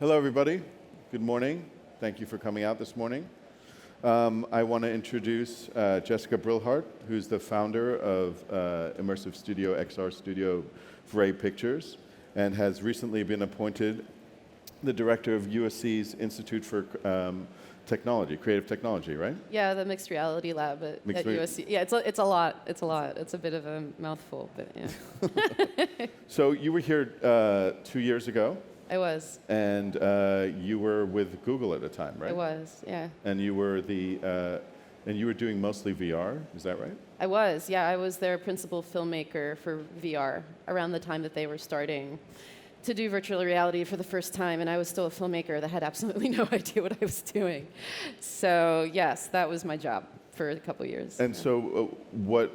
Hello, everybody. Good morning. Thank you for coming out this morning. I want to introduce Jessica Brillhart, who's the founder of Immersive Studio, XR Studio, Vrai Pictures, and has recently been appointed the director of USC's Institute for Technology, Creative Technology, right? Yeah, the mixed reality lab at USC. Yeah, it's a lot. It's a lot. It's a bit of a mouthful, but yeah. So you were here 2 years ago. I was. And you were with Google at the time, right? I was, yeah. And you were doing mostly VR, is that right? I was, yeah. I was their principal filmmaker for VR around the time that they were starting to do virtual reality for the first time, and I was still a filmmaker that had absolutely no idea what I was doing. So yes, that was my job for a couple years. And so what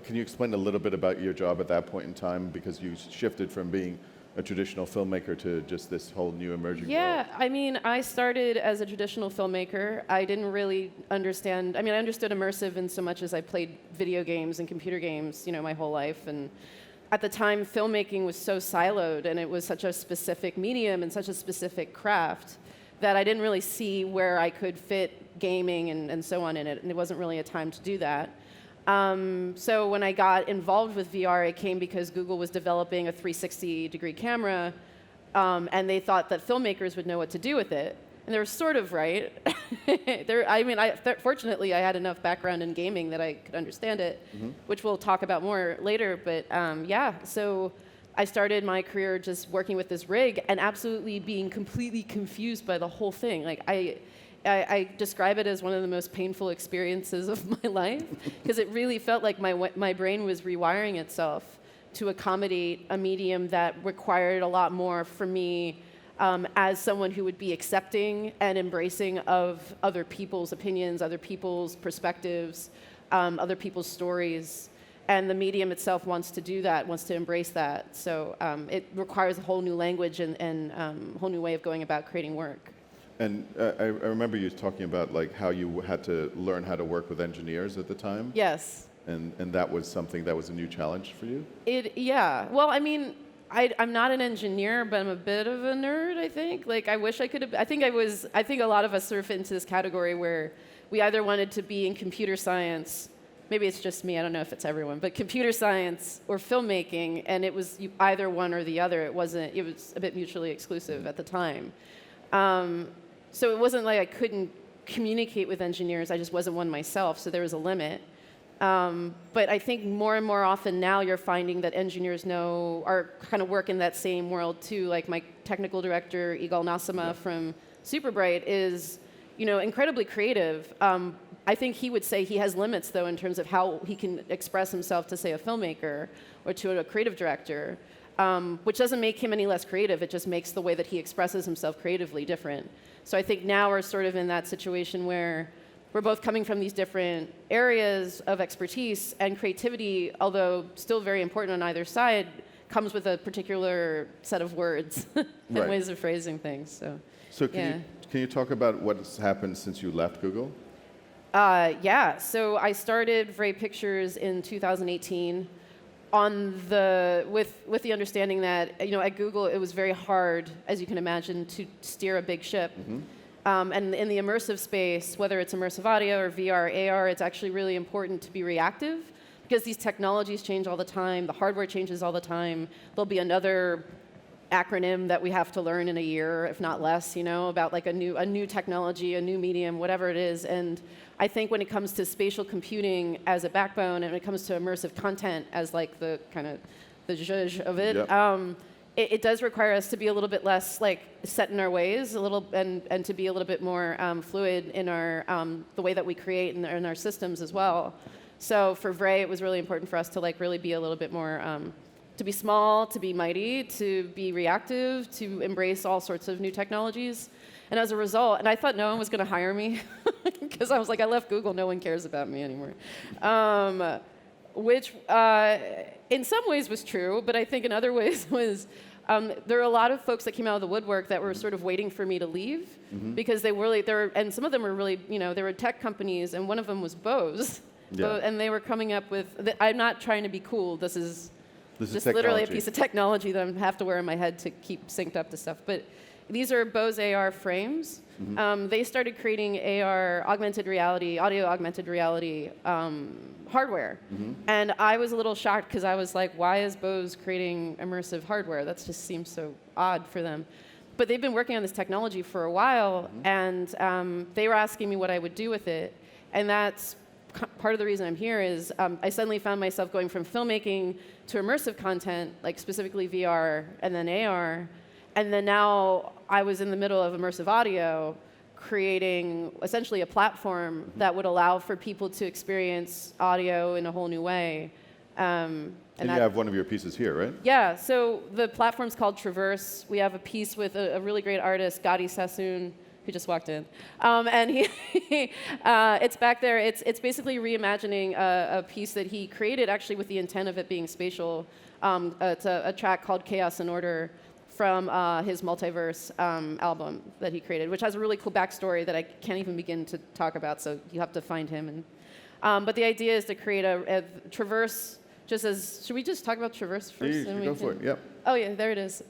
can you explain a little bit about your job at that point in time, because you shifted from being a traditional filmmaker to just this whole new emerging world? Yeah, I mean, I started as a traditional filmmaker. I didn't really understand, I understood immersive in so much as I played video games and computer games, my whole life. And at the time, filmmaking was so siloed, and it was such a specific medium and such a specific craft that I didn't really see where I could fit gaming and so on in it, and it wasn't really a time to do that. So when I got involved with VR, it came because Google was developing a 360-degree camera, and they thought that filmmakers would know what to do with it. And they were sort of right. Fortunately, I had enough background in gaming that I could understand it, which we'll talk about more later. But yeah, so I started my career just working with this rig and absolutely being completely confused by the whole thing. Like I describe it as one of the most painful experiences of my life, because it really felt like my brain was rewiring itself to accommodate a medium that required a lot more from me as someone who would be accepting and embracing of other people's opinions, other people's perspectives, other people's stories. And the medium itself wants to do that, wants to embrace that. So it requires a whole new language and a whole new way of going about creating work. And I remember you talking about like how you had to learn how to work with engineers at the time. Yes. And that was something that was a new challenge for you? Yeah. Well, I'm not an engineer, but I'm a bit of a nerd, I think. Like, I wish I could have. I think a lot of us sort of fit into this category where we either wanted to be in computer science. Maybe it's just me. I don't know if it's everyone, but computer science or filmmaking, and it was either one or the other. It was a bit mutually exclusive at the time. So it wasn't like I couldn't communicate with engineers. I just wasn't one myself, so there was a limit. But I think more and more often now you're finding that engineers are kind of work in that same world too. Like my technical director, Igal Nassima from Superbright is, incredibly creative. I think he would say he has limits though in terms of how he can express himself to, say, a filmmaker or to a creative director, which doesn't make him any less creative. It just makes the way that he expresses himself creatively different. So I think now we're sort of in that situation where we're both coming from these different areas of expertise, and creativity, although still very important on either side, comes with a particular set of words and ways of phrasing things. So can you talk about what's happened since you left Google? Yeah, so I started Vrai Pictures in 2018 with the understanding that at Google it was very hard, as you can imagine, to steer a big ship. And in the immersive space, whether it's immersive audio or VR, AR, it's actually really important to be reactive, because these technologies change all the time, the hardware changes all the time. There'll be another acronym that we have to learn in a year, if not less, about like a new technology, a new medium, whatever it is. And I think when it comes to spatial computing as a backbone, and when it comes to immersive content as like the kind of the zhuzh of it, it does require us to be a little bit less like set in our ways, and to be a little bit more fluid in our the way that we create and in our systems as well. So for Vrai, it was really important for us to like really be a little bit more to be small, to be mighty, to be reactive, to embrace all sorts of new technologies. And as a result, and I thought no one was going to hire me because I was like, I left Google, no one cares about me anymore. Which in some ways was true, but I think in other ways was there are a lot of folks that came out of the woodwork that were sort of waiting for me to leave, because they were, and some of them were really, they were tech companies, and one of them was Bose, and they were coming up with, I'm not trying to be cool, this is just literally a piece of technology that I have to wear in my head to keep synced up to stuff. But these are Bose AR frames. They started creating AR, augmented reality, audio augmented reality hardware. And I was a little shocked because I was like, why is Bose creating immersive hardware? That just seems so odd for them. But they've been working on this technology for a while, and they were asking me what I would do with it. And that's part of the reason I'm here is I suddenly found myself going from filmmaking to immersive content, like specifically VR and then AR. And then now I was in the middle of immersive audio, creating essentially a platform that would allow for people to experience audio in a whole new way. And you have one of your pieces here, right? Yeah, so the platform's called Traverse. We have a piece with a really great artist, Gadi Sassoon, who just walked in. And he, it's back there. It's basically reimagining a piece that he created actually with the intent of it being spatial. It's a track called Chaos and Order from his Multiverse album that he created, which has a really cool backstory that I can't even begin to talk about, so you have to find him. And, but the idea is to create a Traverse, just as, should we just talk about Traverse first? Yeah, go for it, yep. Oh yeah, there it is.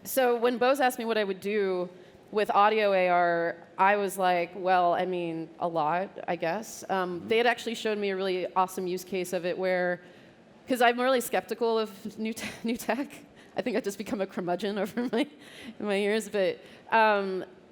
So when Bose asked me what I would do with audio AR, I was like, well, I mean, a lot, I guess. They had actually showed me a really awesome use case of it where, because I'm really skeptical of new tech. I think I've just become a curmudgeon over my years, but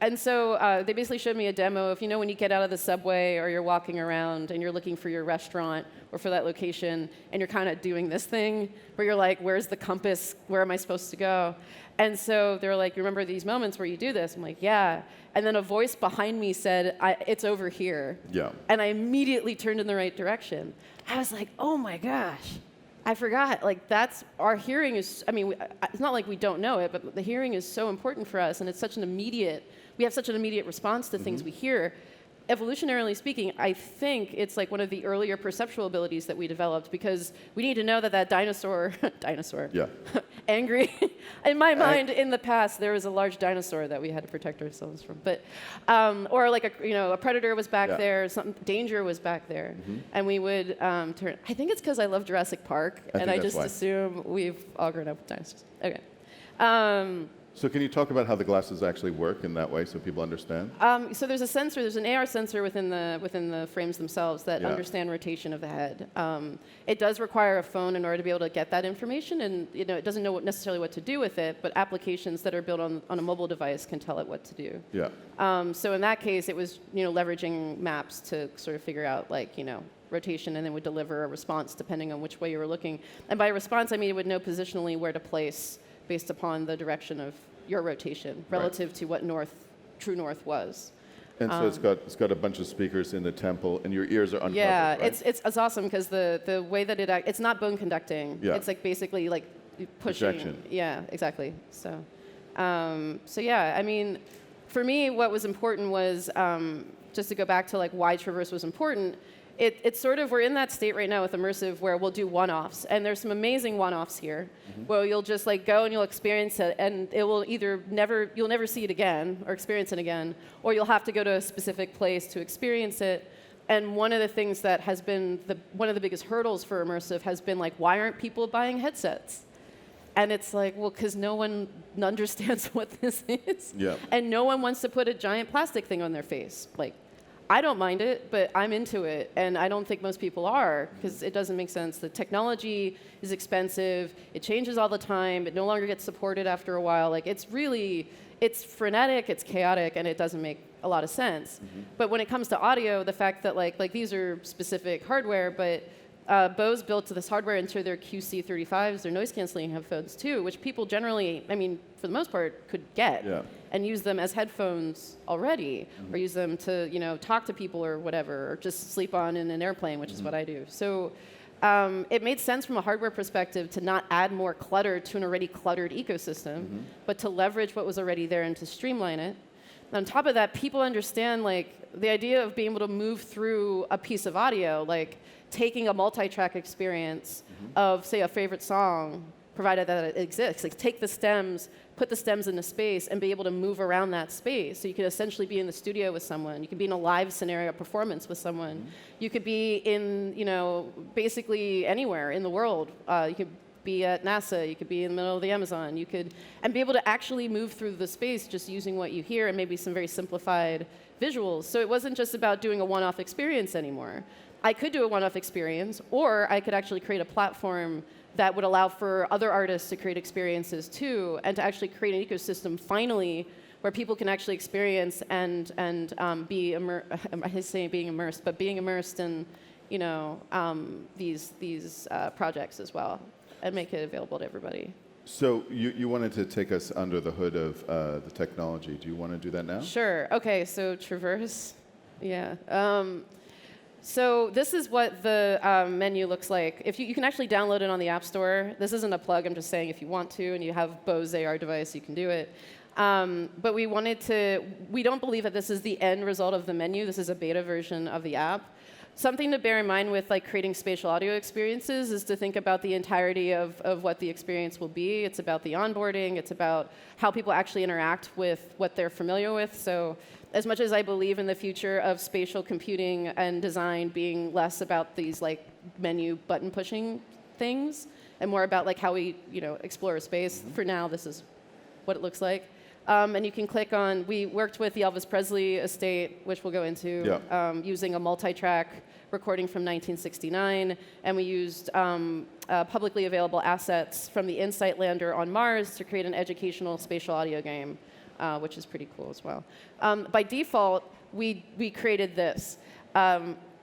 and so they basically showed me a demo of, you know, when you get out of the subway or you're walking around and you're looking for your restaurant or for that location and you're kind of doing this thing where you're like, where's the compass? Where am I supposed to go? And so they were like, you remember these moments where you do this? I'm like, yeah. And then a voice behind me said, it's over here. Yeah. And I immediately turned in the right direction. I was like, oh my gosh. I forgot, like that's, our hearing is, I mean, it's not like we don't know it, but the hearing is so important for us and it's such an immediate, we have such an immediate response to things we hear. Evolutionarily speaking, I think it's like one of the earlier perceptual abilities that we developed because we need to know that that dinosaur, Yeah. angry. In my mind, in the past, there was a large dinosaur that we had to protect ourselves from. But, or like a predator was back there, danger was back there, and we would turn. I think it's because I love Jurassic Park, and I just assume we've all grown up with dinosaurs. Okay. So can you talk about how the glasses actually work in that way so people understand? So there's a sensor, there's an AR sensor within the frames themselves that understand rotation of the head. It does require a phone in order to be able to get that information, and you know it doesn't know necessarily what to do with it, but applications that are built on a mobile device can tell it what to do. Yeah. So in that case, it was leveraging maps to sort of figure out rotation, and then would deliver a response depending on which way you were looking. And by response, I mean it would know positionally where to place based upon the direction of your rotation relative to what true north was. And so it's got a bunch of speakers in the temple, and your ears are uncovered. Yeah, right? it's awesome because the way that it's not bone conducting. Yeah. It's like basically like pushing. Projection. Yeah, exactly. So, so yeah, I mean, for me, what was important was just to go back to like why Traverse was important. It's sort of, we're in that state right now with Immersive where we'll do one-offs, and there's some amazing one-offs here, where you'll just like go and you'll experience it, and it will either you'll never see it again or experience it again, or you'll have to go to a specific place to experience it. And one of the things that has been one of the biggest hurdles for Immersive has been like, why aren't people buying headsets? And it's like, well, because no one understands what this is, and no one wants to put a giant plastic thing on their face, like. I don't mind it, but I'm into it, and I don't think most people are, because it doesn't make sense. The technology is expensive, it changes all the time, it no longer gets supported after a while. Like, it's frenetic, it's chaotic, and it doesn't make a lot of sense. But when it comes to audio, the fact that like these are specific hardware, but Bose built this hardware into their QC35s, their noise-canceling headphones too, which people generally, I mean, for the most part, could get and use them as headphones already, or use them to, talk to people or whatever, or just sleep on in an airplane, which is what I do. So it made sense from a hardware perspective to not add more clutter to an already cluttered ecosystem, but to leverage what was already there and to streamline it. And on top of that, people understand like the idea of being able to move through a piece of audio, like taking a multi-track experience of, say, a favorite song, provided that it exists. Like take the stems, put the stems into space, and be able to move around that space. So you could essentially be in the studio with someone. You could be in a live scenario performance with someone. You could be in, basically anywhere in the world. You could be at NASA, you could be in the middle of the Amazon, and be able to actually move through the space just using what you hear and maybe some very simplified visuals. So it wasn't just about doing a one-off experience anymore. I could do a one-off experience, or I could actually create a platform that would allow for other artists to create experiences too, and to actually create an ecosystem finally where people can actually experience and be I hate saying being immersed, but being immersed in these projects as well, and make it available to everybody. So you wanted to take us under the hood of the technology. Do you want to do that now? Sure. Okay. So Traverse. Yeah. So this is what the menu looks like. If you can actually download it on the App Store. This isn't a plug. I'm just saying if you want to and you have Bose AR device, you can do it. But we don't believe that this is the end result of the menu. This is a beta version of the app. Something to bear in mind with creating spatial audio experiences is to think about the entirety of what the experience will be. It's about the onboarding. It's about how people actually interact with what they're familiar with. So as much as I believe in the future of spatial computing and design being less about these menu button pushing things and more about how we explore a space, for now this is what it looks like. And you can click on, we worked with the Elvis Presley estate, which we'll go into, using a multi-track recording from 1969. And we used publicly available assets from the Insight lander on Mars to create an educational spatial audio game, which is pretty cool as well. By default, we created this.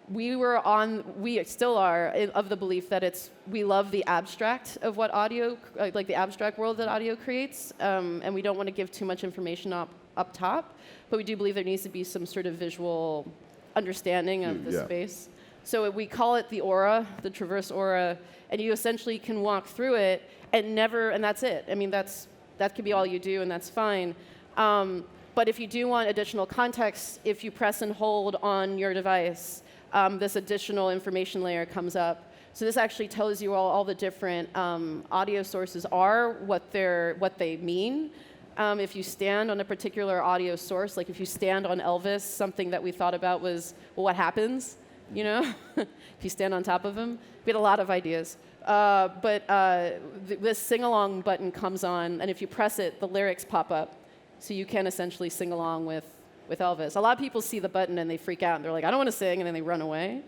We still are of the belief that we love the abstract of what audio, like the abstract world that audio creates, and we don't want to give too much information up top, but we do believe there needs to be some sort of visual understanding of the space. So we call it the aura, the Traverse aura, and you essentially can walk through it and that's it. I mean, that could be all you do, and that's fine. But if you do want additional context, if you press and hold on your device, this additional information layer comes up. So this actually tells you all the different audio sources are, what they mean. If you stand on a particular audio source, like if you stand on Elvis, something that we thought about was, well, what happens? If you stand on top of him. We had a lot of ideas. But this sing-along button comes on, and if you press it, the lyrics pop up. So you can essentially sing along with Elvis. A lot of people see the button and they freak out and they're like, I don't want to sing, and then they run away.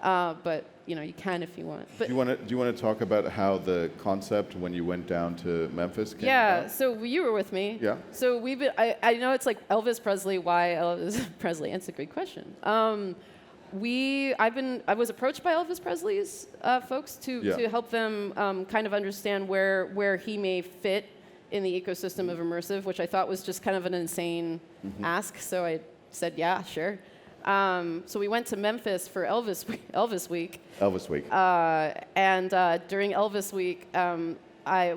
But you can if you want. But do you want to talk about how the concept when you went down to Memphis came about? So you were with me. Yeah. So I know it's like Elvis Presley. Why Elvis Presley? That's a great question. I was approached by Elvis Presley's folks to help them kind of understand where he may fit in the ecosystem of Immersive, which I thought was just kind of an insane ask. So I said, yeah, sure. So we went to Memphis for Elvis Week. Elvis Week. And during Elvis Week,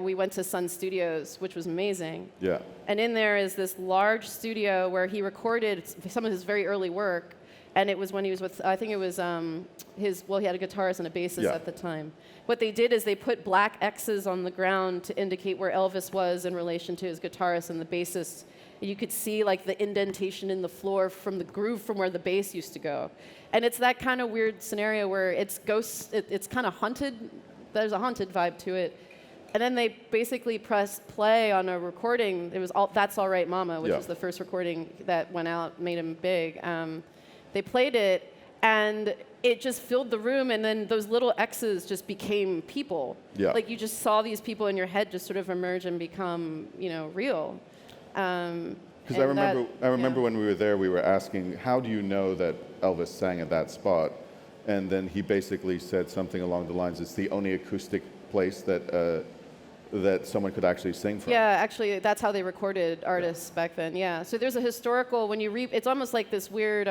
we went to Sun Studios, which was amazing. Yeah. And in there is this large studio where he recorded some of his very early work. And it was when he was with, I think it was he had a guitarist and a bassist at the time. What they did is they put black X's on the ground to indicate where Elvis was in relation to his guitarist and the bassist. You could see the indentation in the floor from the groove from where the bass used to go. And it's that kind of weird scenario where it's kind of haunted. There's a haunted vibe to it. And then they basically pressed play on a recording. It was That's All Right Mama, which was the first recording that went out, made him big. They played it, and it just filled the room, and then those little X's just became people. Yeah. You just saw these people in your head just sort of emerge and become, real. Because I remember when we were there, we were asking, how do you know that Elvis sang at that spot? And then he basically said something along the lines, it's the only acoustic place that someone could actually sing from. Yeah, actually, that's how they recorded artists back then, yeah. So there's a historical, when you read, it's almost like this weird,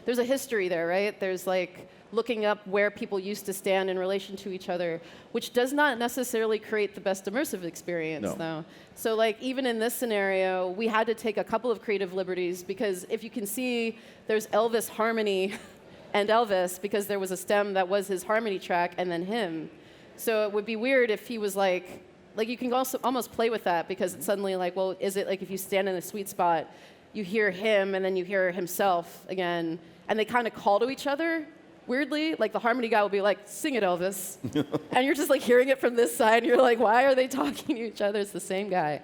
there's a history there, right? There's looking up where people used to stand in relation to each other, which does not necessarily create the best immersive experience, though. So even in this scenario, we had to take a couple of creative liberties, because if you can see, there's Elvis harmony and Elvis, because there was a stem that was his harmony track and then him. So it would be weird if he was you can also almost play with that, because it's suddenly well, is it if you stand in a sweet spot, you hear him and then you hear himself again, and they kind of call to each other, weirdly, like the harmony guy will be like, sing it, Elvis. And you're just like hearing it from this side, and you're like, why are they talking to each other? It's the same guy.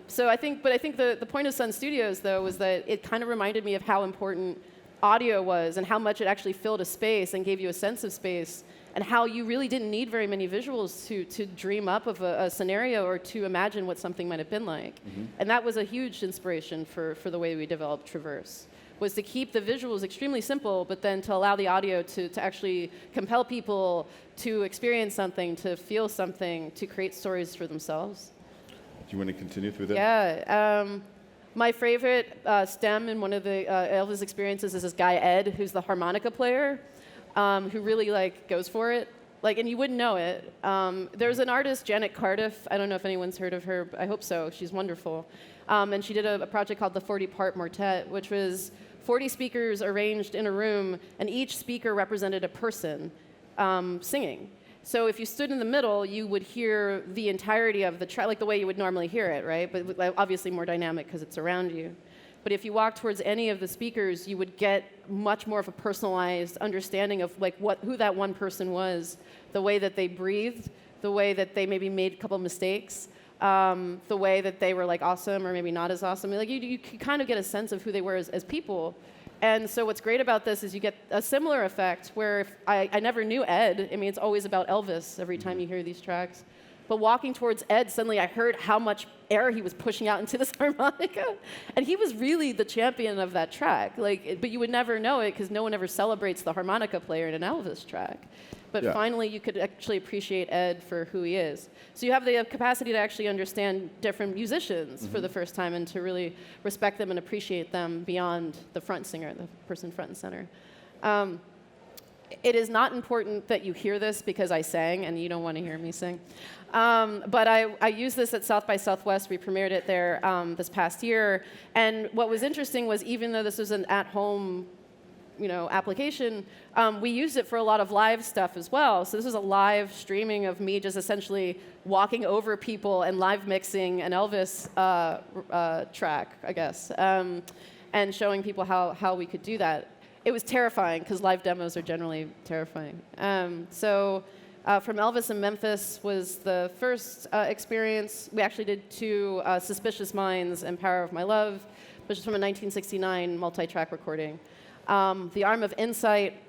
So I think the point of Sun Studios, though, was that it kind of reminded me of how important audio was and how much it actually filled a space and gave you a sense of space, and how you really didn't need very many visuals to dream up of a scenario or to imagine what something might have been like. And that was a huge inspiration for the way we developed Traverse, was to keep the visuals extremely simple, but then to allow the audio to actually compel people to experience something, to feel something, to create stories for themselves. Do you want to continue through that? Yeah. My favorite stem in one of the Elvis experiences is this guy, Ed, who's the harmonica player, who really like goes for it. Like, and you wouldn't know it. There's an artist, Janet Cardiff. I don't know if anyone's heard of her, but I hope so. She's wonderful. And she did a project called the 40-part Mortet, which was 40 speakers arranged in a room, and each speaker represented a person singing. So if you stood in the middle, you would hear the entirety of the track, like the way you would normally hear it, right? But obviously more dynamic because it's around you. But if you walked towards any of the speakers, you would get much more of a personalized understanding of like who that one person was, the way that they breathed, the way that they maybe made a couple mistakes, the way that they were like awesome or maybe not as awesome. Like you kind of get a sense of who they were as people. And so what's great about this is you get a similar effect where if I never knew Ed. I mean, it's always about Elvis every time you hear these tracks. But walking towards Ed, suddenly I heard how much air he was pushing out into this harmonica. And he was really the champion of that track. Like, but you would never know it because no one ever celebrates the harmonica player in an Elvis track. But finally, you could actually appreciate Ed for who he is. So you have the capacity to actually understand different musicians for the first time and to really respect them and appreciate them beyond the front singer, the person front and center. It is not important that you hear this because I sang, and you don't want to hear me sing. But I used this at South by Southwest. We premiered it there this past year. And what was interesting was even though this was an at-home application, we used it for a lot of live stuff as well. So this was a live streaming of me just essentially walking over people and live mixing an Elvis track, I guess, and showing people how we could do that. It was terrifying because live demos are generally terrifying. From Elvis in Memphis was the first experience. We actually did 2, Suspicious Minds and Power of My Love, which is from a 1969 multi-track recording. The Arm of Insight.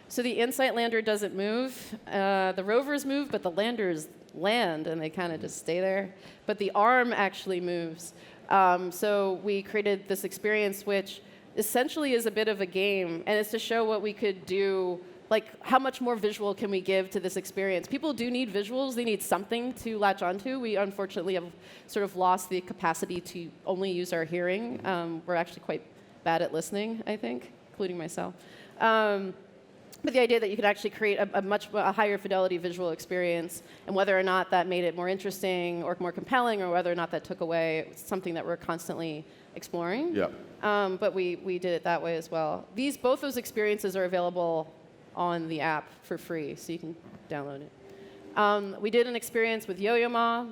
So the Insight lander doesn't move. The rovers move, but the landers land, and they kind of just stay there. But the arm actually moves. So we created this experience which essentially is a bit of a game, and it's to show what we could do, like how much more visual can we give to this experience. People do need visuals. They need something to latch onto. We unfortunately have sort of lost the capacity to only use our hearing. We're actually quite bad at listening, I think, including myself. But the idea that you could actually create a much higher fidelity visual experience, and whether or not that made it more interesting or more compelling, or whether or not that took away, it's something that we're constantly exploring. Yeah. But we did it that way as well. Both those experiences are available on the app for free, so you can download it. We did an experience with Yo-Yo Ma,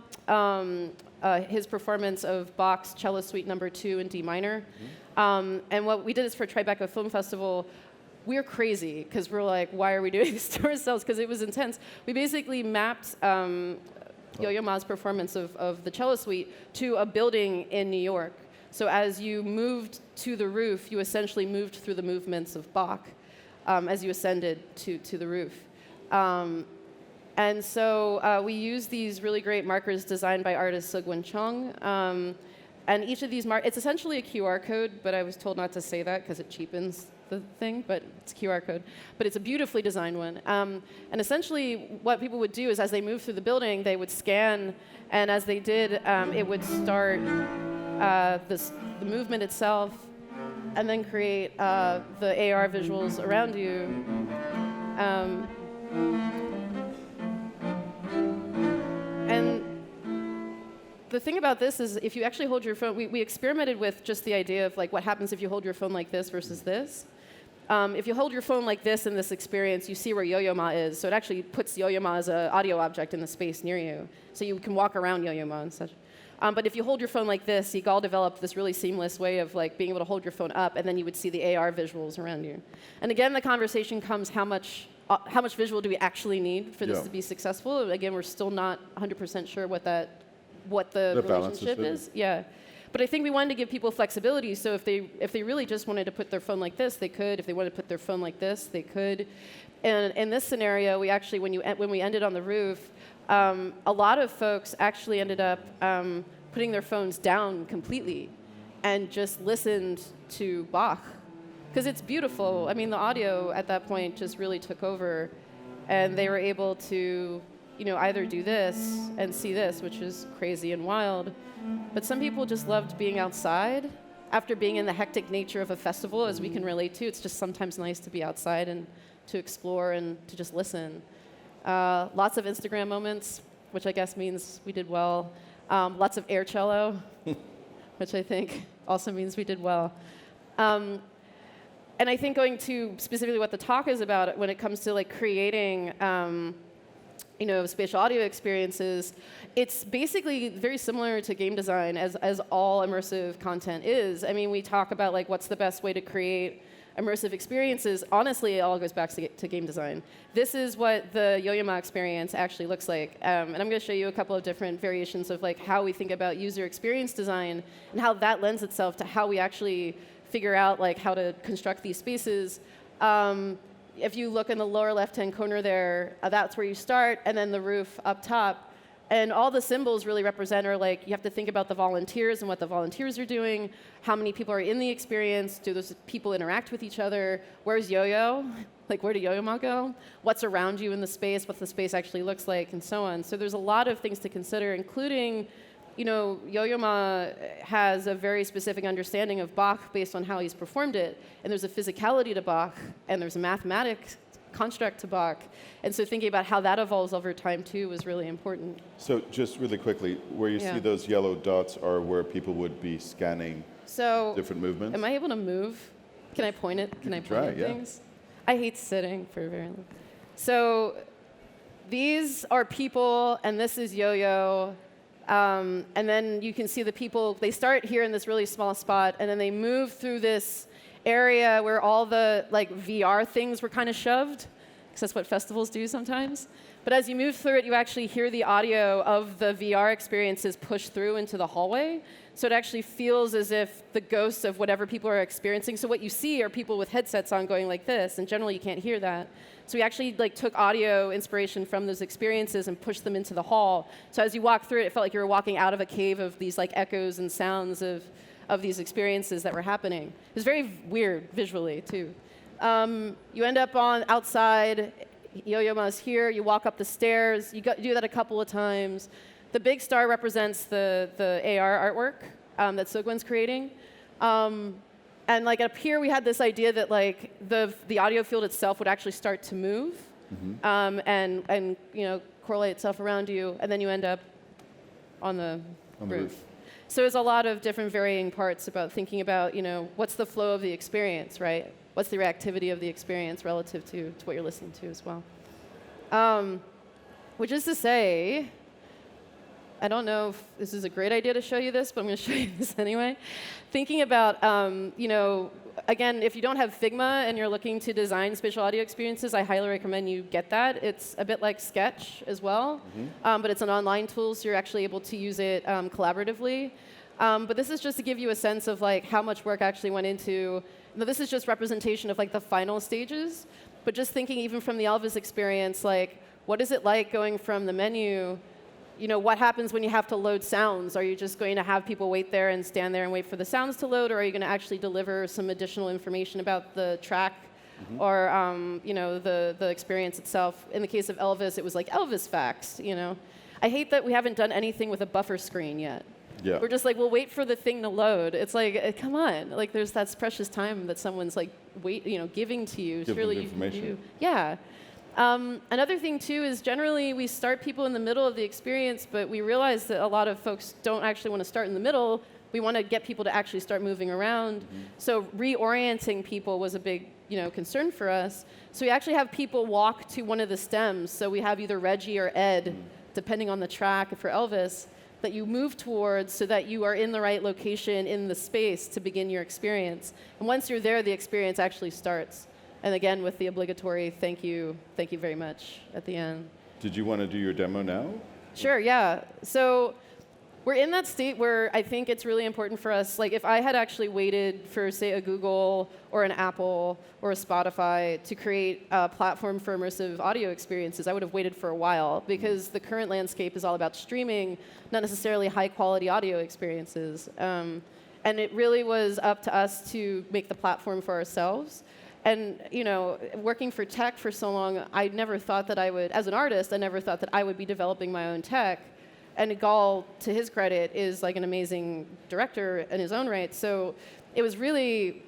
his performance of Bach's Cello Suite No. 2 in D minor. And what we did is for Tribeca Film Festival. We're crazy because we're like, why are we doing this to ourselves? Because it was intense. We basically mapped Yo-Yo Ma's performance of the Cello Suite to a building in New York. So as you moved to the roof, you essentially moved through the movements of Bach as you ascended to the roof. And so we used these really great markers designed by artist Seogwon Chung. And each of these it's essentially a QR code, but I was told not to say that because it cheapens the thing, but it's a QR code. But it's a beautifully designed one. And essentially what people would do is as they moved through the building, they would scan, and as they did, it would start the movement itself, and then create the AR visuals around you. And the thing about this is if you actually hold your phone, we experimented with just the idea of like what happens if you hold your phone like this versus this. If you hold your phone like this in this experience, you see where Yo-Yo Ma is. So it actually puts Yo-Yo Ma as an audio object in the space near you. So you can walk around Yo-Yo Ma and such. But if you hold your phone like this, Seagal developed this really seamless way of like being able to hold your phone up, and then you would see the AR visuals around you. And again, the conversation comes how much visual do we actually need for this to be successful? Again, we're still not 100% sure what the relationship is. Yeah. But I think we wanted to give people flexibility. So if they really just wanted to put their phone like this, they could. If they wanted to put their phone like this, they could. And in this scenario, we actually, when we ended on the roof, a lot of folks actually ended up putting their phones down completely and just listened to Bach. Because it's beautiful. I mean, the audio at that point just really took over. And they were able to, either do this and see this, which is crazy and wild. But some people just loved being outside. After being in the hectic nature of a festival, as we can relate to, it's just sometimes nice to be outside and to explore and to just listen. Lots of Instagram moments, which I guess means we did well. Lots of air cello, which I think also means we did well. And I think going to specifically what the talk is about when it comes to like creating spatial audio experiences, it's basically very similar to game design as all immersive content is. I mean, we talk about like what's the best way to create immersive experiences. Honestly, it all goes back to game design. This is what the Yo-Yo-Ma experience actually looks like. And I'm going to show you a couple of different variations of like how we think about user experience design and how that lends itself to how we actually figure out like how to construct these spaces. If you look in the lower left-hand corner there, that's where you start, and then the roof up top. And all the symbols really represent are like, you have to think about the volunteers and what the volunteers are doing, how many people are in the experience, do those people interact with each other, where's Yo-Yo? Like, where do Yo-Yo-Ma go? What's around you in the space, what the space actually looks like, and so on. So there's a lot of things to consider, including Yo-Yo-Ma has a very specific understanding of Bach based on how he's performed it. And there's a physicality to Bach, and there's a mathematics construct to Bach. And so thinking about how that evolves over time, too, was really important. So just really quickly, where you see those yellow dots are where people would be scanning different movements? Am I able to move? Can I point it? Can I point at things? I hate sitting for very long. So these are people, and this is Yo-Yo. And then you can see the people, they start here in this really small spot, and then they move through this area where all the like VR things were kind of shoved, because that's what festivals do sometimes. But as you move through it, you actually hear the audio of the VR experiences push through into the hallway. So it actually feels as if the ghosts of whatever people are experiencing. So what you see are people with headsets on going like this, and generally you can't hear that. So we actually like took audio inspiration from those experiences and pushed them into the hall. So as you walk through it, it felt like you were walking out of a cave of these like echoes and sounds of these experiences that were happening. It was very weird visually too. You end up outside. Yo-Yo-Ma's here. You walk up the stairs. You do that a couple of times. The big star represents the AR artwork that Sogwen's creating. And like up here, we had this idea that like the audio field itself would actually start to move, and correlate itself around you, and then you end up on the roof. So there's a lot of different varying parts about thinking about what's the flow of the experience, right? What's the reactivity of the experience relative to what you're listening to as well. Which is to say, I don't know if this is a great idea to show you this, but I'm going to show you this anyway. Thinking about, again, if you don't have Figma and you're looking to design spatial audio experiences, I highly recommend you get that. It's a bit like Sketch as well, but it's an online tool, so you're actually able to use it collaboratively. But this is just to give you a sense of like how much work actually went into. This is just representation of like the final stages, but just thinking even from the Elvis experience, like what is it like going from the menu? What happens when you have to load sounds? Are you just going to have people wait there and stand there and wait for the sounds to load, or are you going to actually deliver some additional information about the track or the experience itself? In the case of Elvis, it was like Elvis facts. I hate that we haven't done anything with a buffer screen yet. Yeah. We're just like, we'll wait for the thing to load. It's like, come on, like that's precious time that someone's like giving to you. Surely you can do. Yeah. Another thing too is generally we start people in the middle of the experience, but we realize that a lot of folks don't actually want to start in the middle. We want to get people to actually start moving around. So reorienting people was a big concern for us. So we actually have people walk to one of the stems. So we have either Reggie or Ed, depending on the track for Elvis. that you move towards so that you are in the right location in the space to begin your experience. And once you're there, the experience actually starts. And again, with the obligatory thank you very much at the end. Did you want to do your demo now? Sure, yeah. So we're in that state where I think it's really important for us, like if I had actually waited for, say, a Google or an Apple or a Spotify to create a platform for immersive audio experiences, I would have waited for a while, because the current landscape is all about streaming, not necessarily high-quality audio experiences. And it really was up to us to make the platform for ourselves. And working for tech for so long, I never thought that I would, as an artist, I never thought that I would be developing my own tech. And Gal, to his credit, is like an amazing director in his own right. So it was really,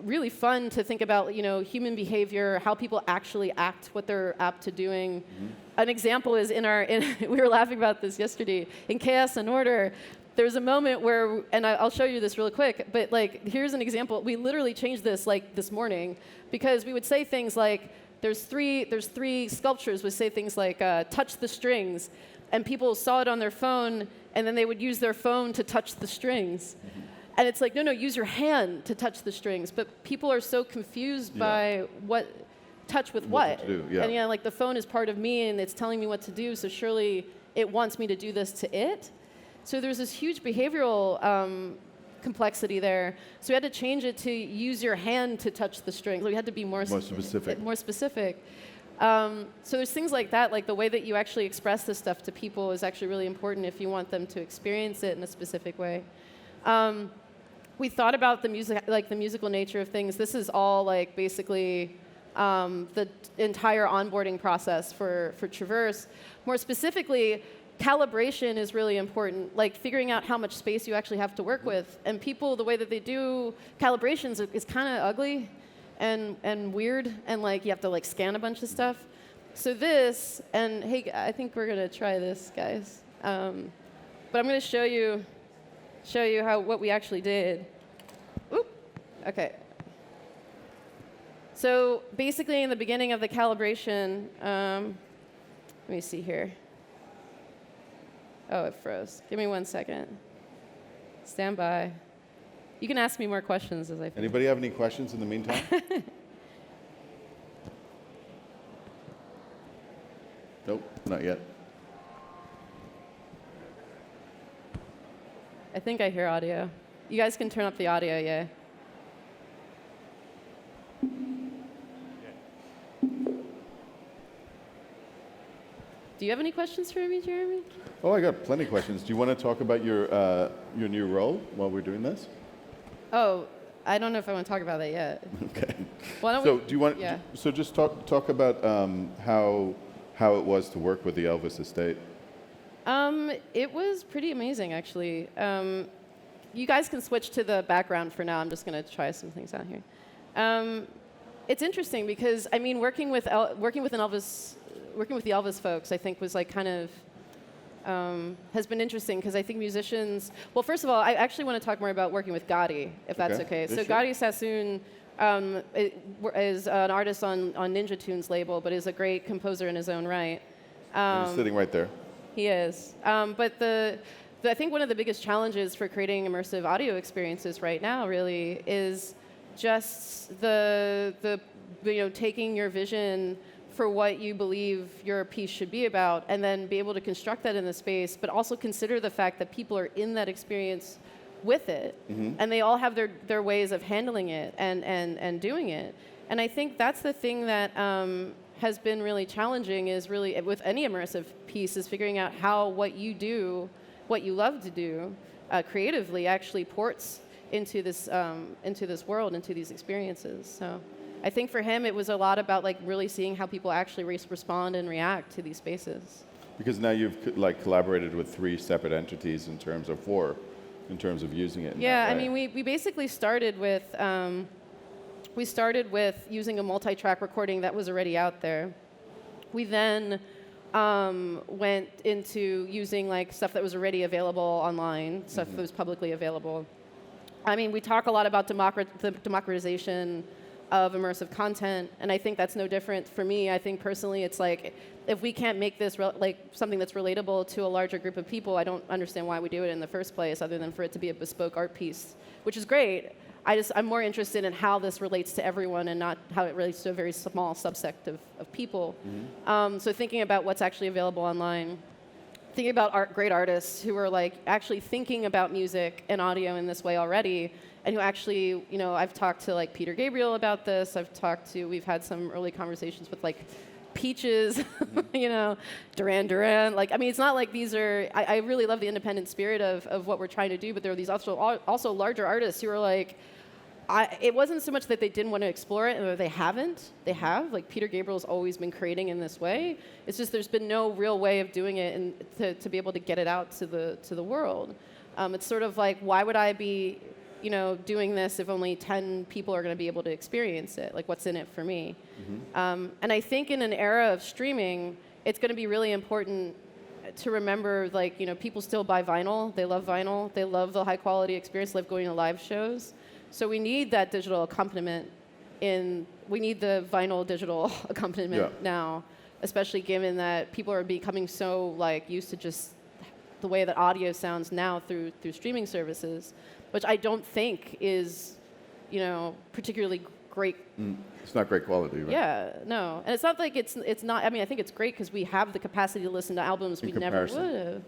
really fun to think about, human behavior, how people actually act, what they're apt to doing. Mm-hmm. An example is we were laughing about this yesterday, in Chaos and Order. There's a moment where, and I'll show you this really quick, but here's an example. We literally changed this this morning, because we would say things like, there's three sculptures would say things like, touch the strings. And people saw it on their phone, and then they would use their phone to touch the strings. Mm-hmm. And it's like, no, use your hand to touch the strings. But people are so confused by touch with what. To do, yeah. And the phone is part of me, and it's telling me what to do, so surely it wants me to do this to it. So there's this huge behavioral complexity there. So we had to change it to use your hand to touch the strings. We had to be more specific. So there's things like that, like the way that you actually express this stuff to people is actually really important if you want them to experience it in a specific way. We thought about the musical nature of things. This is all basically the entire onboarding process for Traverse. More specifically, calibration is really important, like figuring out how much space you actually have to work with. And people, the way that they do calibrations is kind of ugly and weird, and you have to scan a bunch of stuff. So this, and hey, I think we're gonna try this, guys. But I'm gonna show you what we actually did. Oop, okay. So basically, in the beginning of the calibration, let me see here. Oh, it froze. Give me 1 second. Stand by. You can ask me more questions as I finish. Anybody have any questions in the meantime? Nope, not yet. I think I hear audio. You guys can turn up the audio, yeah. Do you have any questions for me, Jeremy? Oh, I got plenty of questions. Do you want to talk about your new role while we're doing this? Oh, I don't know if I want to talk about that yet. Okay. Why don't so we? Do you want? Yeah. So just talk about how it was to work with the Elvis estate. It was pretty amazing, actually. You guys can switch to the background for now. I'm just going to try some things out here. It's interesting because working with the Elvis folks, I think was kind of has been interesting because I think musicians. Well, first of all, I actually want to talk more about working with Gotti, if that's okay. So Gotti Sassoon is an artist on Ninja Tune's label, but is a great composer in his own right. He's sitting right there. He is. But I think one of the biggest challenges for creating immersive audio experiences right now really is just the taking your vision for what you believe your piece should be about, and then be able to construct that in the space, but also consider the fact that people are in that experience with it, and they all have their ways of handling it and doing it. And I think that's the thing that has been really challenging, is really with any immersive piece, is figuring out how what you do, what you love to do creatively, actually ports into this world, into these experiences. So I think for him, it was a lot about really seeing how people actually respond and react to these spaces. Because now you've collaborated with 3 separate entities in terms of using it. Yeah, we basically started with using a multi-track recording that was already out there. We then went into using stuff that was already available online, stuff that was publicly available. We talk a lot about the democratization of immersive content, and I think that's no different for me. I think personally, it's like if we can't make this like something that's relatable to a larger group of people, I don't understand why we do it in the first place, other than for it to be a bespoke art piece, which is great. I'm more interested in how this relates to everyone and not how it relates to a very small subsect of people. So thinking about what's actually available online, thinking about great artists who are like actually thinking about music and audio in this way already, and who actually, you know, I've talked to like Peter Gabriel about this. We've had some early conversations with like Peaches, you know, Duran. Like, I mean, it's not like these are, I really love the independent spirit of what we're trying to do, but there are these also larger artists who are like, it wasn't so much that they didn't want to explore it, and they haven't. They have. Like, Peter Gabriel's always been creating in this way. It's just there's been no real way of doing it and to be able to get it out to the world. It's sort of like, why would I be, you know, doing this if only 10 people are going to be able to experience it? Like, what's in it for me? And I think in an era of streaming, it's going to be really important to remember, like, you know, people still buy vinyl. They love vinyl. They love the high quality experience. They love going to live shows. So we need that digital accompaniment we need the vinyl digital accompaniment now, especially given that people are becoming so like used to just the way that audio sounds now through streaming services, which I don't think is, you know, particularly great. It's not great quality, right? Yeah, no. And it's not like it's not, I mean, I think it's great because we have the capacity to listen to albums we never would have.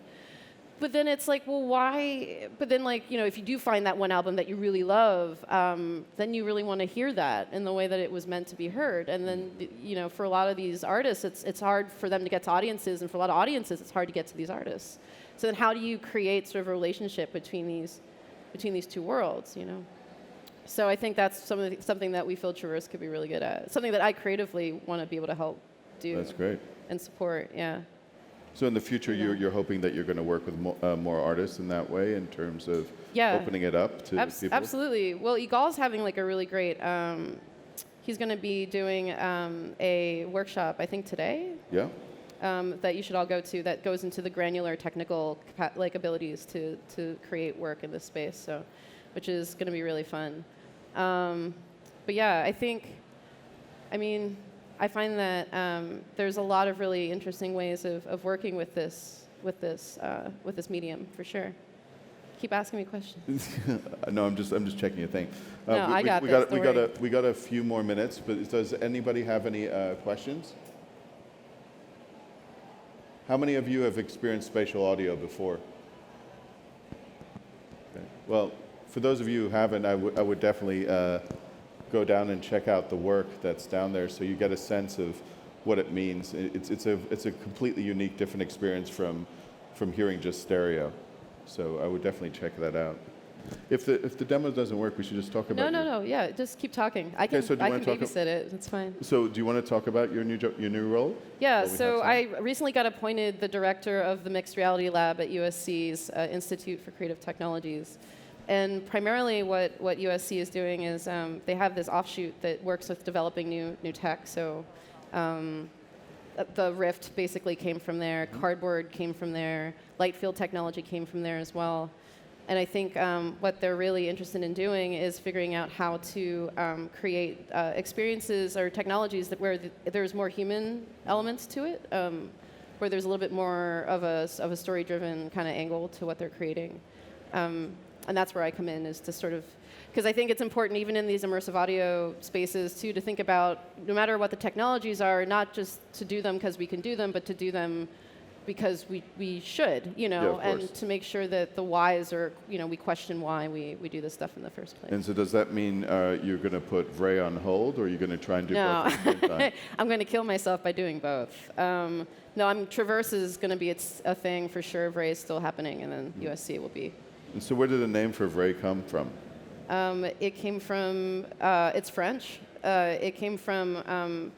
But then it's like, well, why? But then, like, you know, if you do find that one album that you really love, then you really want to hear that in the way that it was meant to be heard. And then, you know, for a lot of these artists, it's hard for them to get to audiences, and for a lot of audiences, it's hard to get to these artists. So then, how do you create sort of a relationship between these two worlds? You know. So I think that's something that we feel Traverse could be really good at. Something that I creatively want to be able to help do. That's great. And support. Yeah. So in the future, you're hoping that you're going to work with more artists in that way, in terms of opening it up to people? Absolutely. Well, Igal's having like a really great, he's going to be doing a workshop, I think today, that you should all go to, that goes into the granular technical abilities to create work in this space, so, which is going to be really fun. But yeah, I find that there's a lot of really interesting ways of working with this medium, for sure. Keep asking me questions. No, I'm just checking a thing. No, I got this. We got a few more minutes, but does anybody have any questions? How many of you have experienced spatial audio before? Okay. Well, for those of you who haven't, I would definitely go down and check out the work that's down there, so you get a sense of what it means. It's a completely unique, different experience from hearing just stereo. So I would definitely check that out. If the demo doesn't work, we should just talk about. No. Yeah, just keep talking. I can babysit it. It's fine. So do you want to talk about your new role? Yeah. So I recently got appointed the director of the Mixed Reality Lab at USC's Institute for Creative Technologies. And primarily what USC is doing is they have this offshoot that works with developing new tech. So the Rift basically came from there. Cardboard came from there. Light field technology came from there as well. And I think what they're really interested in doing is figuring out how to create experiences or technologies where there's more human elements to it, where there's a little bit more of a story-driven kind of angle to what they're creating. And that's where I come in, is to sort of, because I think it's important even in these immersive audio spaces too, to think about, no matter what the technologies are, not just to do them because we can do them, but to do them because we should, you know, and to make sure that the whys are, you know, we question why we do this stuff in the first place. And so does that mean you're going to put Vrai on hold, or are you going to try and do both at the same time? I'm going to kill myself by doing both. No, Traverse is going to be a thing for sure. Vrai is still happening, and then USC will be. And so where did the name for Vrai come from? It came from, it's French. It came from,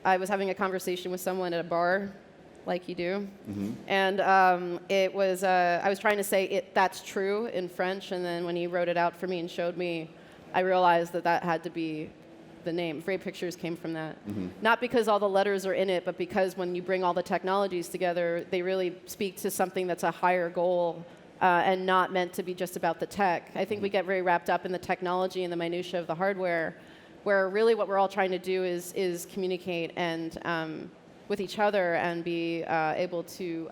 I was having a conversation with someone at a bar, like you do. And it was, I was trying to say that's true in French, and then when he wrote it out for me and showed me, I realized that had to be the name. Vrai Pictures came from that. Not because all the letters are in it, but because when you bring all the technologies together, they really speak to something that's a higher goal and not meant to be just about the tech. I think we get very wrapped up in the technology and the minutia of the hardware, where really what we're all trying to do is communicate and with each other and be able to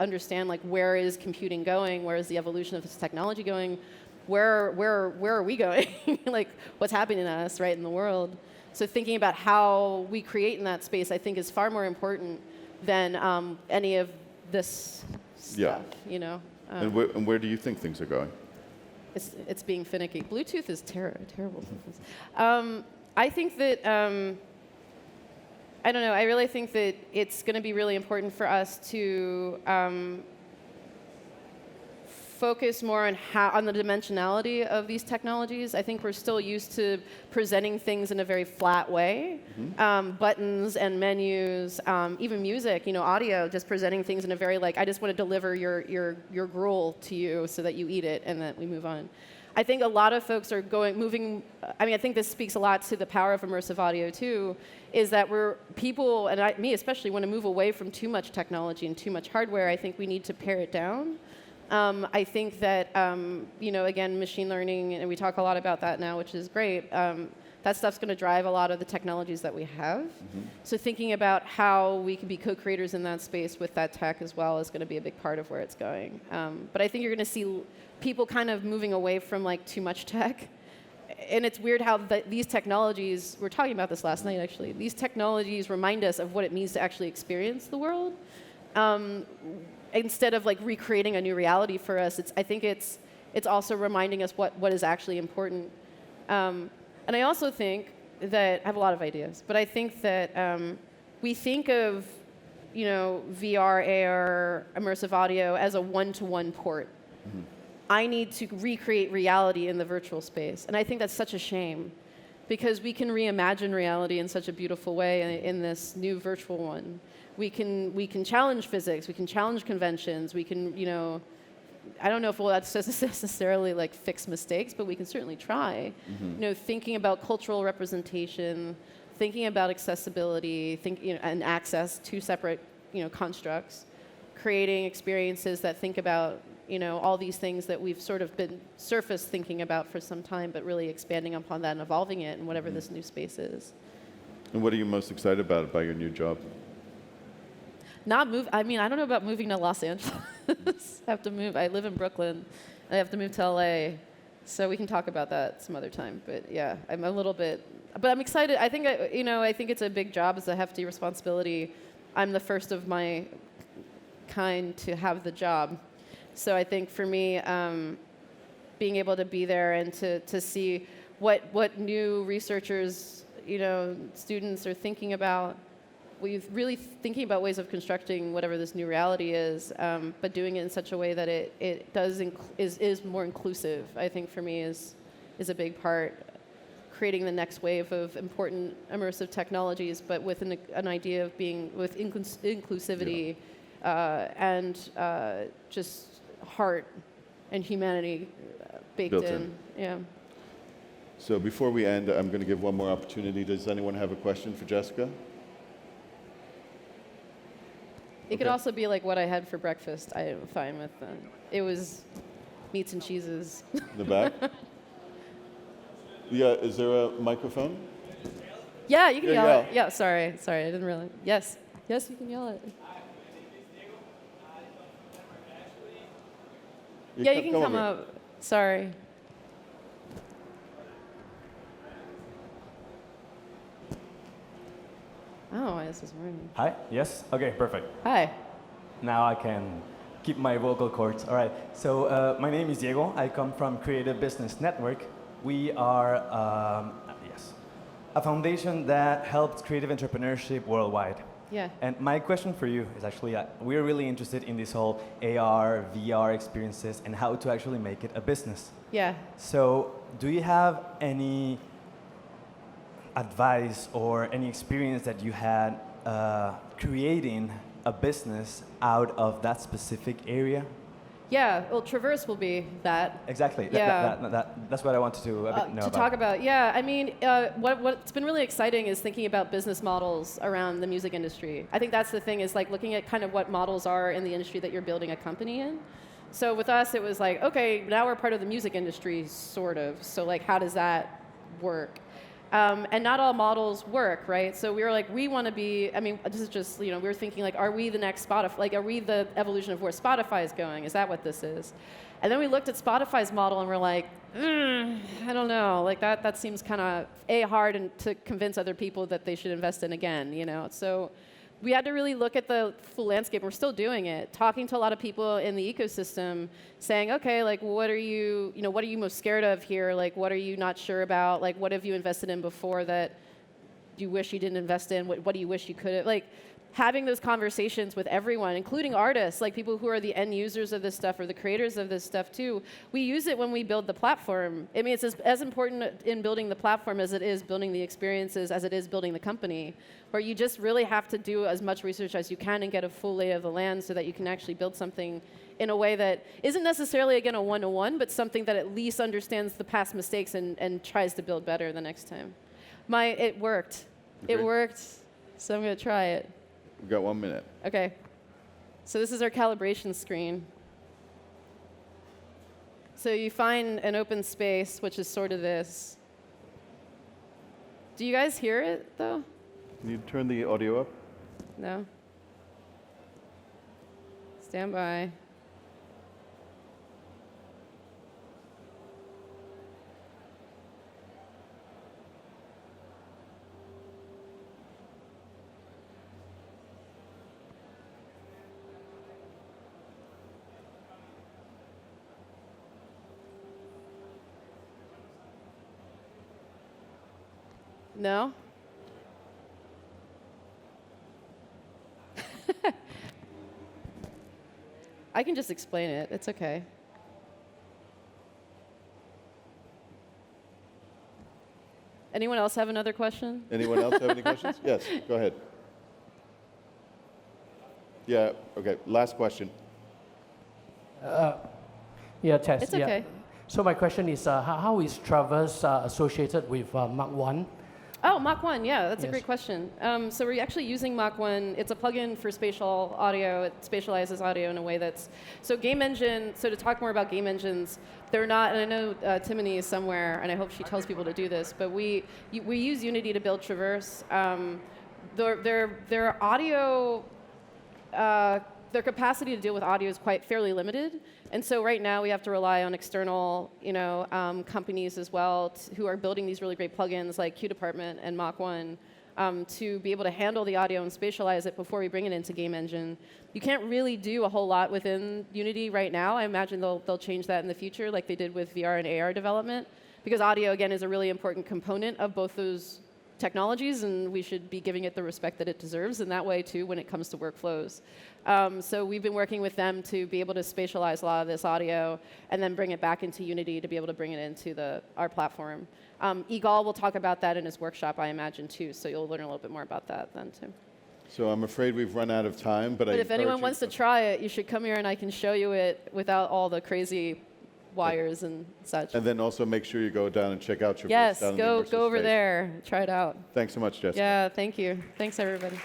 understand like where is computing going, where is the evolution of this technology going, where are we going, like what's happening to us right in the world. So thinking about how we create in that space, I think, is far more important than any of this stuff. You know. And where do you think things are going? It's being finicky. Bluetooth is terrible. I think that, I don't know, I really think that it's going to be really important for us to focus more on the dimensionality of these technologies. I think we're still used to presenting things in a very flat way. Buttons and menus, even music, you know, audio, just presenting things in a very like, I just want to deliver your gruel to you so that you eat it and that we move on. I think a lot of folks are moving, I mean, I think this speaks a lot to the power of immersive audio too, is that people, and me especially, want to move away from too much technology and too much hardware. I think we need to pare it down. I think that, you know, again, machine learning, and we talk a lot about that now, which is great. That stuff's going to drive a lot of the technologies that we have. So thinking about how we can be co-creators in that space with that tech as well is going to be a big part of where it's going. But I think you're going to see people kind of moving away from like too much tech. And it's weird how these technologies, we were talking about this last night actually, these technologies remind us of what it means to actually experience the world. Instead of like recreating a new reality for us, I think it's also reminding us what is actually important. And I also think that, I have a lot of ideas, but I think that we think of, you know, VR, AR, immersive audio as a one-to-one port. I need to recreate reality in the virtual space. And I think that's such a shame, because we can reimagine reality in such a beautiful way in this new virtual one. We can challenge physics, we can challenge conventions, we can, you know, I don't know if that's necessarily like fix mistakes, but we can certainly try. You know, thinking about cultural representation, thinking about accessibility, you know, and access, two separate, you know, constructs, creating experiences that think about, you know, all these things that we've sort of been surface thinking about for some time, but really expanding upon that and evolving it in whatever this new space is. And what are you most excited about your new job? I mean, I don't know about moving to Los Angeles. I have to move. I live in Brooklyn. I have to move to LA. So we can talk about that some other time. But yeah, I'm a little bit, but I'm excited. I think, you know, I think it's a big job. It's a hefty responsibility. I'm the first of my kind to have the job. So I think for me, being able to be there and to see what new researchers, you know, students are thinking about, we're really thinking about ways of constructing whatever this new reality is, but doing it in such a way that it is more inclusive. I think for me is a big part. Creating the next wave of important immersive technologies, but with an idea of being with inclusivity and just heart and humanity baked in. Yeah. So before we end, I'm going to give one more opportunity. Does anyone have a question for Jessica? It could also be like what I had for breakfast. I am fine with that. It was meats and cheeses. The back? Yeah, is there a microphone? Yeah, you can yell it. Yeah, sorry, I didn't realize. Yes, you can yell it. Yeah, you can come up. Sorry. Oh, why is this working? Hi? Yes? Okay, perfect. Hi. Now I can keep my vocal cords. All right. So my name is Diego. I come from Creative Business Network. We are a foundation that helps creative entrepreneurship worldwide. Yeah. And my question for you is actually, we're really interested in this whole AR, VR experiences and how to actually make it a business. Yeah. So do you have any advice or any experience that you had creating a business out of that specific area? Yeah, well, Traverse will be that. Exactly. Yeah. That's what I wanted to know about. Talk about. Yeah, I mean, what's been really exciting is thinking about business models around the music industry. I think that's the thing, is like looking at kind of what models are in the industry that you're building a company in. So with us, it was like, okay, now we're part of the music industry, sort of. So like, how does that work? And not all models work, right? So we were like, we want to be, I mean, this is just, we were thinking like, are we the next Spotify? Like, are we the evolution of where Spotify is going? Is that what this is? And then we looked at Spotify's model and we're like, I don't know. Like that seems kind of hard and to convince other people that they should invest in again, So we had to really look at the full landscape. We're still doing it, talking to a lot of people in the ecosystem, saying, okay, like what are you most scared of here? Like what are you not sure about? Like what have you invested in before that you wish you didn't invest in? What do you wish you could have? Like having those conversations with everyone, including artists, like people who are the end users of this stuff or the creators of this stuff too. We use it when we build the platform. I mean, it's as important in building the platform as it is building the experiences, as it is building the company, where you just really have to do as much research as you can and get a full lay of the land so that you can actually build something in a way that isn't necessarily, again, a one-to-one, but something that at least understands the past mistakes and tries to build better the next time. It worked. Okay. It worked, so I'm going to try it. We've got 1 minute. Okay. So this is our calibration screen. So you find an open space, which is sort of this. Do you guys hear it, though? Can you turn the audio up? No? Stand by. No? I can just explain it. It's okay. Anyone else have another question? Anyone else have any questions? Yes, go ahead. Yeah, okay, last question. Yeah, Tess. It's okay. Yeah. So my question is, how is Traverse associated with Mach 1? Oh, Mach 1, yeah, that's a Yes. great question. So we're actually using Mach 1. It's a plugin for spatial audio. It spatializes audio in a way that's... So game engine, so to talk more about game engines, they're not, and I know Timony is somewhere, and I hope she tells people to do this, but we use Unity to build Traverse. Their audio... their capacity to deal with audio is fairly limited, and so right now we have to rely on external, companies as well who are building these really great plugins like Q Department and Mach 1 to be able to handle the audio and spatialize it before we bring it into Game Engine. You can't really do a whole lot within Unity right now. I imagine they'll change that in the future, like they did with VR and AR development, because audio again is a really important component of both those technologies, and we should be giving it the respect that it deserves in that way too when it comes to workflows. So we've been working with them to be able to spatialize a lot of this audio and then bring it back into Unity to be able to bring it into our platform. Igal will talk about that in his workshop, I imagine, too, so you'll learn a little bit more about that then, too. So I'm afraid we've run out of time, but if anyone wants to try it, you should come here and I can show you it without all the crazy wires and such. And then also make sure you go down and check out your Yes, down in the go immersive over space. there, try it out. Thanks so much, Jessica. Yeah, thank you. Thanks, everybody.